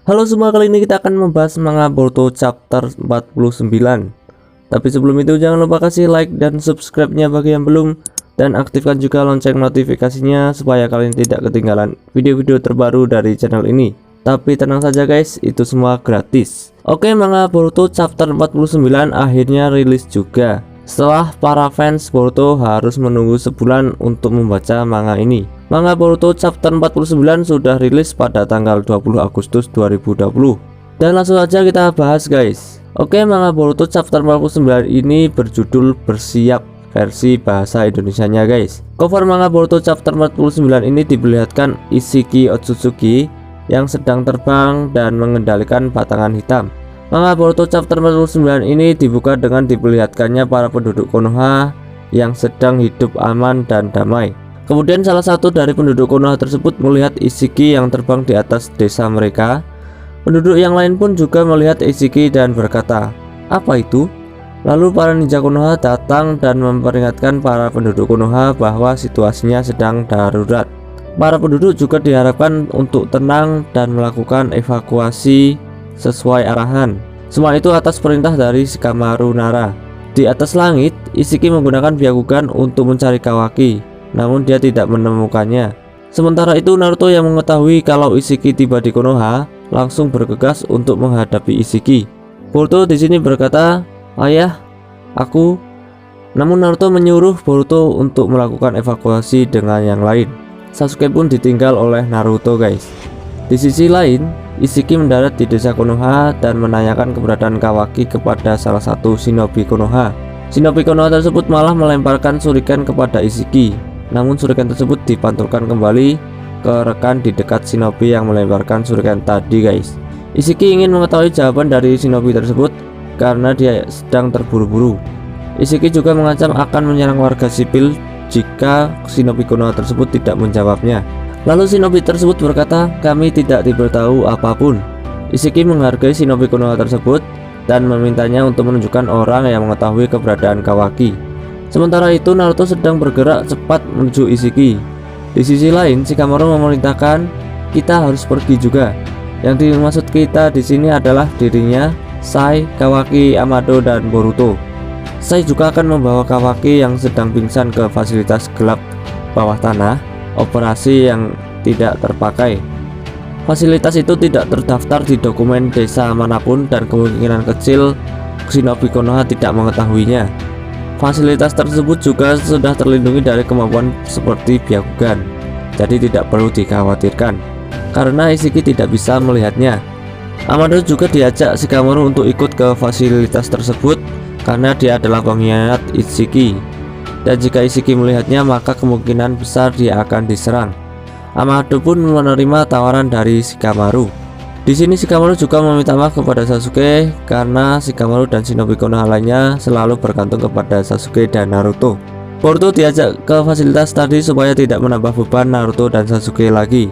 Halo semua, kali ini kita akan membahas manga Boruto chapter 49. Tapi sebelum itu jangan lupa kasih like dan subscribe-nya bagi yang belum, dan aktifkan juga lonceng notifikasinya supaya kalian tidak ketinggalan video-video terbaru dari channel ini. Tapi tenang saja guys, itu semua gratis. Oke, manga Boruto chapter 49 akhirnya rilis juga. Setelah para fans Boruto harus menunggu sebulan untuk membaca manga ini. Manga Boruto chapter 49 sudah rilis pada tanggal 20 Agustus 2020. Dan langsung saja kita bahas guys. Oke, manga Boruto chapter 49 ini berjudul Bersiap versi bahasa Indonesianya guys. Cover manga Boruto chapter 49 ini diperlihatkan Isshiki Otsutsuki yang sedang terbang dan mengendalikan batangan hitam. Manga Boruto chapter 49 ini dibuka dengan diperlihatkannya para penduduk Konoha yang sedang hidup aman dan damai. Kemudian salah satu dari penduduk Konoha tersebut melihat Isshiki yang terbang di atas desa mereka. Penduduk yang lain pun juga melihat Isshiki dan berkata, "Apa itu?" Lalu para ninja Konoha datang dan memperingatkan para penduduk Konoha bahwa situasinya sedang darurat. Para penduduk juga diharapkan untuk tenang dan melakukan evakuasi sesuai arahan. Semua itu atas perintah dari Shikamaru Nara. Di atas langit, Isshiki menggunakan Byakugan untuk mencari Kawaki, namun dia tidak menemukannya. Sementara itu Naruto yang mengetahui kalau Isshiki tiba di Konoha langsung bergegas untuk menghadapi Isshiki. Boruto di sini berkata, "Ayah, aku." Namun Naruto menyuruh Boruto untuk melakukan evakuasi dengan yang lain. Sasuke pun ditinggal oleh Naruto guys. Di sisi lain, Isshiki mendarat di desa Konoha dan menanyakan keberadaan Kawaki kepada salah satu shinobi Konoha. Shinobi Konoha tersebut malah melemparkan shuriken kepada Isshiki. Namun shuriken tersebut dipantulkan kembali ke rekan di dekat shinobi yang melemparkan shuriken tadi guys. Isshiki ingin mengetahui jawaban dari shinobi tersebut karena dia sedang terburu-buru. Isshiki juga mengancam akan menyerang warga sipil jika shinobi Konoha tersebut tidak menjawabnya. Lalu shinobi tersebut berkata, "Kami tidak diberitahu apapun." Isshiki menghargai shinobi Konoha tersebut dan memintanya untuk menunjukkan orang yang mengetahui keberadaan Kawaki. Sementara itu Naruto sedang bergerak cepat menuju Isshiki. Di sisi lain, Shikamaru memerintahkan kita harus pergi juga. Yang dimaksud kita di sini adalah dirinya, Sai, Kawaki, Amado, dan Boruto. Sai juga akan membawa Kawaki yang sedang pingsan ke fasilitas gelap bawah tanah, operasi yang tidak terpakai. Fasilitas itu tidak terdaftar di dokumen desa manapun dan kemungkinan kecil shinobi Konoha tidak mengetahuinya. Fasilitas tersebut juga sudah terlindungi dari kemampuan seperti Byakugan, jadi tidak perlu dikhawatirkan karena Isshiki tidak bisa melihatnya. Amado juga diajak Shikamaru untuk ikut ke fasilitas tersebut karena dia adalah pengkhianat Isshiki. Dan jika Isshiki melihatnya, maka kemungkinan besar dia akan diserang. Amado pun menerima tawaran dari Shikamaru. Di sini Shikamaru juga meminta maaf kepada Sasuke karena Shikamaru dan shinobi Konoha lainnya selalu bergantung kepada Sasuke dan Naruto. Boruto diajak ke fasilitas tadi supaya tidak menambah beban Naruto dan Sasuke lagi.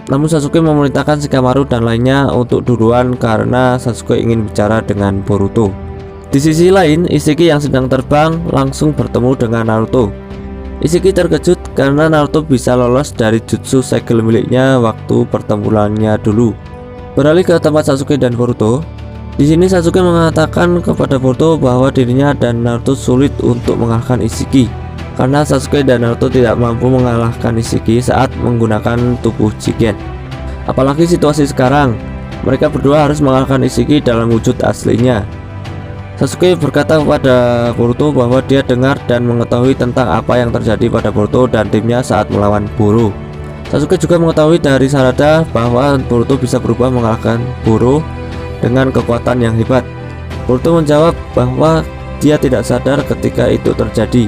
Namun Sasuke memerintahkan Shikamaru dan lainnya untuk duluan karena Sasuke ingin bicara dengan Boruto. Di sisi lain, Isshiki yang sedang terbang langsung bertemu dengan Naruto. Isshiki terkejut karena Naruto bisa lolos dari jutsu segel miliknya waktu pertempurannya dulu. Beralih ke tempat Sasuke dan Boruto. Di sini Sasuke mengatakan kepada Boruto bahwa dirinya dan Naruto sulit untuk mengalahkan Isshiki karena Sasuke dan Naruto tidak mampu mengalahkan Isshiki saat menggunakan tubuh Jigen. Apalagi situasi sekarang, mereka berdua harus mengalahkan Isshiki dalam wujud aslinya. Sasuke berkata kepada Boruto bahwa dia dengar dan mengetahui tentang apa yang terjadi pada Boruto dan timnya saat melawan Boro. Sasuke juga mengetahui dari Sarada bahwa Boruto bisa berubah mengalahkan Boro dengan kekuatan yang hebat. Boruto menjawab bahwa dia tidak sadar ketika itu terjadi.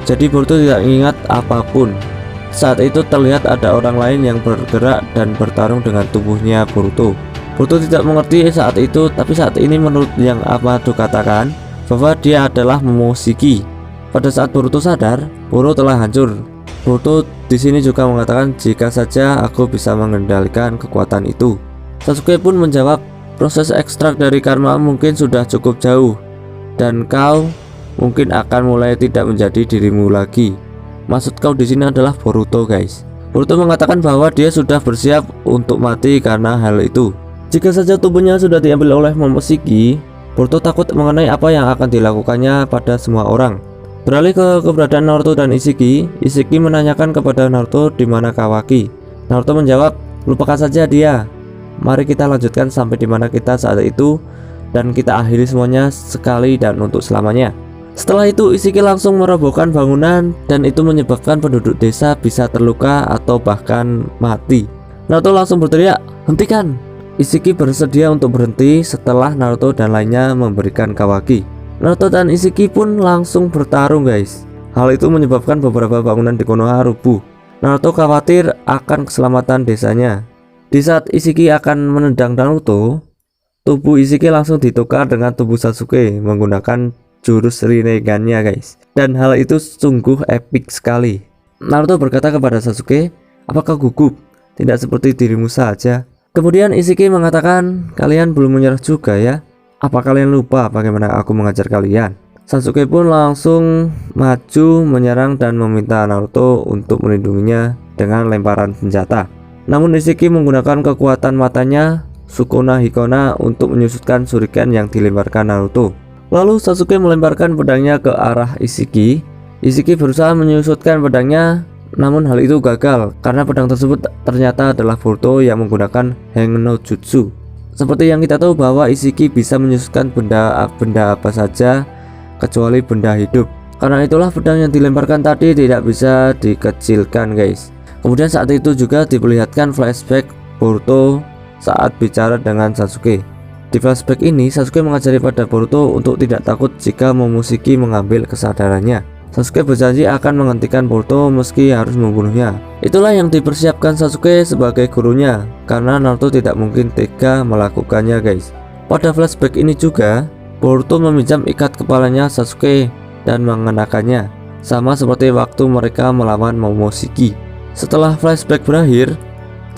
Jadi Boruto tidak ingat apapun. Saat itu terlihat ada orang lain yang bergerak dan bertarung dengan tubuhnya Boruto. Boruto tidak mengerti saat itu, tapi saat ini menurut yang Amado katakan bahwa dia adalah Momoshiki. Pada saat Boruto sadar, Boro telah hancur. Boruto di sini juga mengatakan jika saja aku bisa mengendalikan kekuatan itu. Sasuke pun menjawab, proses ekstrak dari karma mungkin sudah cukup jauh dan kau mungkin akan mulai tidak menjadi dirimu lagi. Maksud kau di sini adalah Boruto guys. Boruto mengatakan bahwa dia sudah bersiap untuk mati karena hal itu. Jika saja tubuhnya sudah diambil oleh Momoshiki, Boruto takut mengenai apa yang akan dilakukannya pada semua orang. Beralih ke keberadaan Naruto dan Ishiki, Ishiki menanyakan kepada Naruto di mana Kawaki. Naruto menjawab, lupakan saja dia. Mari kita lanjutkan sampai di mana kita saat itu dan kita akhiri semuanya sekali dan untuk selamanya. Setelah itu Ishiki langsung merobohkan bangunan dan itu menyebabkan penduduk desa bisa terluka atau bahkan mati. Naruto langsung berteriak, hentikan! Ishiki bersedia untuk berhenti setelah Naruto dan lainnya memberikan Kawaki. Naruto dan Ishiki pun langsung bertarung guys. Hal itu menyebabkan beberapa bangunan di Konoha rubuh. Naruto khawatir akan keselamatan desanya. Di saat Ishiki akan menendang Naruto, tubuh Ishiki langsung ditukar dengan tubuh Sasuke menggunakan jurus Rinnegan-nya guys. Dan hal itu sungguh epik sekali. Naruto berkata kepada Sasuke, apakah gugup? Tidak seperti dirimu saja. Kemudian Ishiki mengatakan, kalian belum menyerah juga ya? Apa kalian lupa bagaimana aku mengajar kalian? Sasuke pun langsung maju menyerang dan meminta Naruto untuk melindunginya dengan lemparan senjata. Namun Ishiki menggunakan kekuatan matanya Sukuna Hikona untuk menyusutkan shuriken yang dilemparkan Naruto. Lalu Sasuke melemparkan pedangnya ke arah Ishiki. Ishiki berusaha menyusutkan pedangnya, namun hal itu gagal karena pedang tersebut ternyata adalah Boruto yang menggunakan Heng no Jutsu. Seperti yang kita tahu bahwa Ishiki bisa menyusutkan benda apa saja kecuali benda hidup. Karena itulah pedang yang dilemparkan tadi tidak bisa dikecilkan guys. Kemudian saat itu juga diperlihatkan flashback Boruto saat bicara dengan Sasuke. Di flashback ini Sasuke mengajari pada Boruto untuk tidak takut jika Momoshiki mengambil kesadarannya. Sasuke berjanji akan menghentikan Boruto meski harus membunuhnya. Itulah yang dipersiapkan Sasuke sebagai gurunya, karena Naruto tidak mungkin tega melakukannya guys. Pada flashback ini juga Boruto meminjam ikat kepalanya Sasuke dan mengenakannya, sama seperti waktu mereka melawan Momoshiki. Setelah flashback berakhir,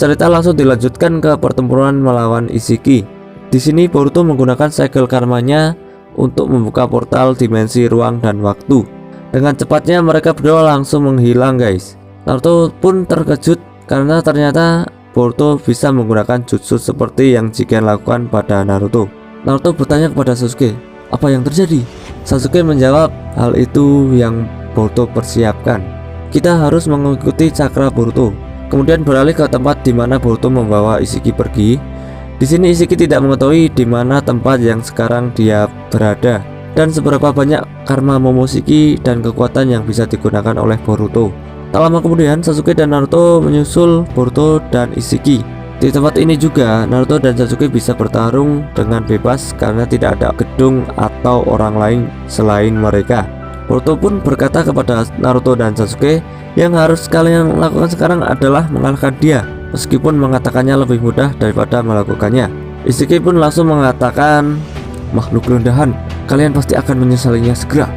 cerita langsung dilanjutkan ke pertempuran melawan Ishiki. Di sini Boruto menggunakan segel karmanya untuk membuka portal dimensi ruang dan waktu. Dengan cepatnya mereka berdua langsung menghilang guys. Naruto pun terkejut karena ternyata Boruto bisa menggunakan jutsu seperti yang Jigen lakukan pada Naruto. Naruto bertanya kepada Sasuke, apa yang terjadi? Sasuke menjawab, hal itu yang Boruto persiapkan. Kita harus mengikuti cakra Boruto. Kemudian beralih ke tempat di mana Boruto membawa Ishiki pergi. Di sini Ishiki tidak mengetahui di mana tempat yang sekarang dia berada dan seberapa banyak karma Momoshiki dan kekuatan yang bisa digunakan oleh Boruto. Tak lama kemudian Sasuke dan Naruto menyusul Boruto dan Ishiki. Di tempat ini juga Naruto dan Sasuke bisa bertarung dengan bebas karena tidak ada gedung atau orang lain selain mereka. Boruto pun berkata kepada Naruto dan Sasuke, yang harus kalian lakukan sekarang adalah mengalahkan dia, meskipun mengatakannya lebih mudah daripada melakukannya. Ishiki pun langsung mengatakan, makhluk rendahan, kalian pasti akan menyesalinya segera.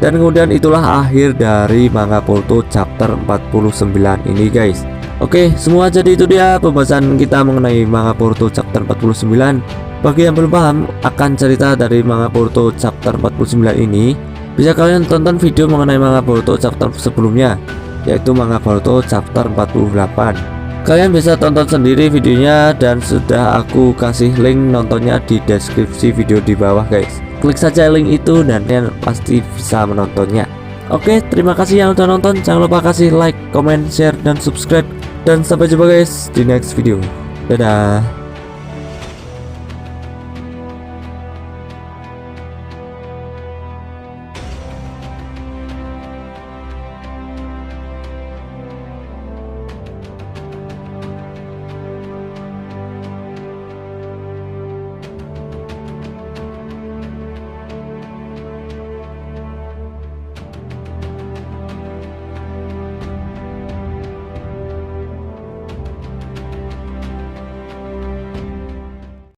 Dan kemudian itulah akhir dari manga Boruto chapter 49 ini guys. Oke, semua jadi itu dia pembahasan kita mengenai manga Boruto chapter 49. Bagi yang belum paham akan cerita dari manga Boruto chapter 49 ini, bisa kalian tonton video mengenai manga Boruto chapter sebelumnya, yaitu manga Boruto chapter 48. Kalian bisa tonton sendiri videonya dan sudah aku kasih link nontonnya di deskripsi video di bawah guys. Klik saja link itu dan kalian pasti bisa menontonnya. Oke, terima kasih yang udah nonton. Jangan lupa kasih like, comment, share, dan subscribe. Dan sampai jumpa guys di next video. Dadah.